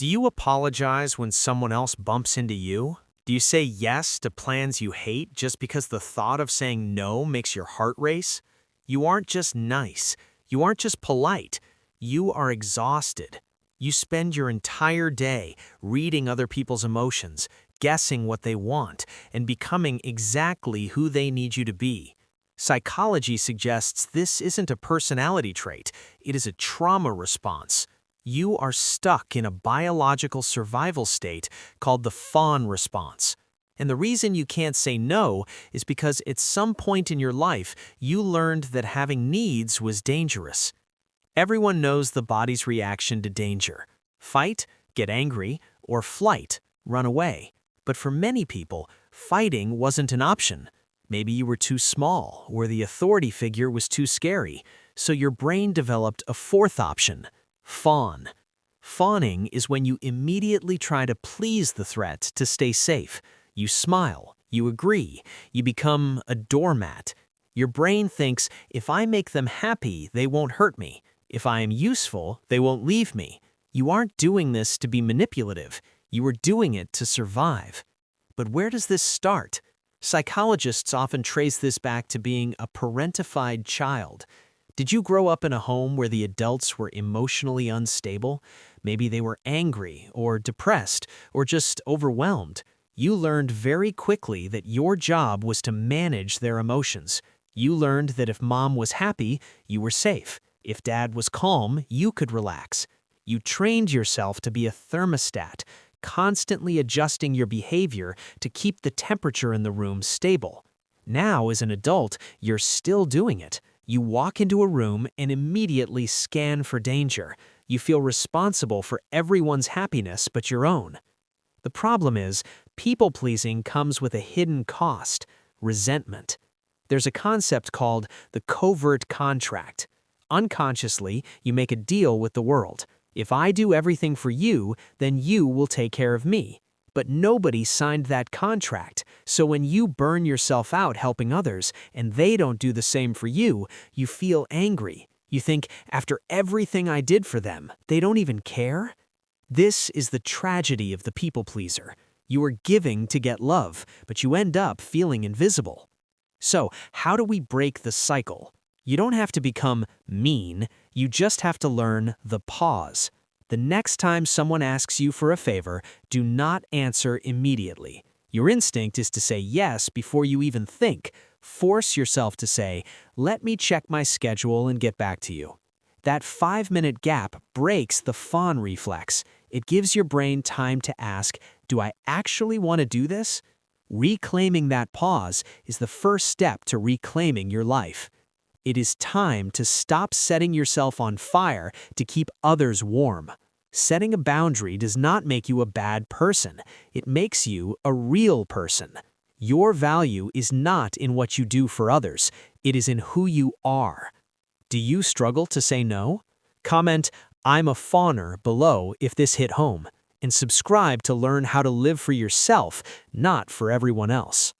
Do you apologize when someone else bumps into you? Do you say yes to plans you hate just because the thought of saying no makes your heart race? You aren't just nice. You aren't just polite. You are exhausted. You spend your entire day reading other people's emotions, guessing what they want, and becoming exactly who they need you to be. Psychology suggests this isn't a personality trait, it is a trauma response. You are stuck in a biological survival state called the Fawn Response. And the reason you can't say no is because at some point in your life, you learned that having needs was dangerous. Everyone knows the body's reaction to danger: fight, get angry, or flight, run away. But for many people, fighting wasn't an option. Maybe you were too small, or the authority figure was too scary, so your brain developed a fourth option: fawn. Fawning is when you immediately try to please the threat to stay safe. You smile, you agree, you become a doormat. Your brain thinks, if I make them happy, they won't hurt me. If I am useful, they won't leave me. You aren't doing this to be manipulative. You are doing it to survive. But where does this start? Psychologists often trace this back to being a parentified child. Did you grow up in a home where the adults were emotionally unstable? Maybe they were angry or depressed or just overwhelmed. You learned very quickly that your job was to manage their emotions. You learned that if mom was happy, you were safe. If dad was calm, you could relax. You trained yourself to be a thermostat, constantly adjusting your behavior to keep the temperature in the room stable. Now, as an adult, you're still doing it. You walk into a room and immediately scan for danger. You feel responsible for everyone's happiness but your own. The problem is, people-pleasing comes with a hidden cost: resentment. There's a concept called the Covert Contract. Unconsciously, you make a deal with the world. If I do everything for you, then you will take care of me. But nobody signed that contract, so when you burn yourself out helping others and they don't do the same for you, you feel angry. You think, after everything I did for them, they don't even care? This is the tragedy of the people-pleaser. You are giving to get love, but you end up feeling invisible. So, how do we break the cycle? You don't have to become mean, you just have to learn the pause. The next time someone asks you for a favor, do not answer immediately. Your instinct is to say yes before you even think. Force yourself to say, "Let me check my schedule and get back to you." That 5-minute gap breaks the fawn reflex. It gives your brain time to ask, do I actually want to do this? Reclaiming that pause is the first step to reclaiming your life. It is time to stop setting yourself on fire to keep others warm. Setting a boundary does not make you a bad person. It makes you a real person. Your value is not in what you do for others. It is in who you are. Do you struggle to say no? Comment, "I'm a fawner" below if this hit home, and subscribe to learn how to live for yourself, not for everyone else.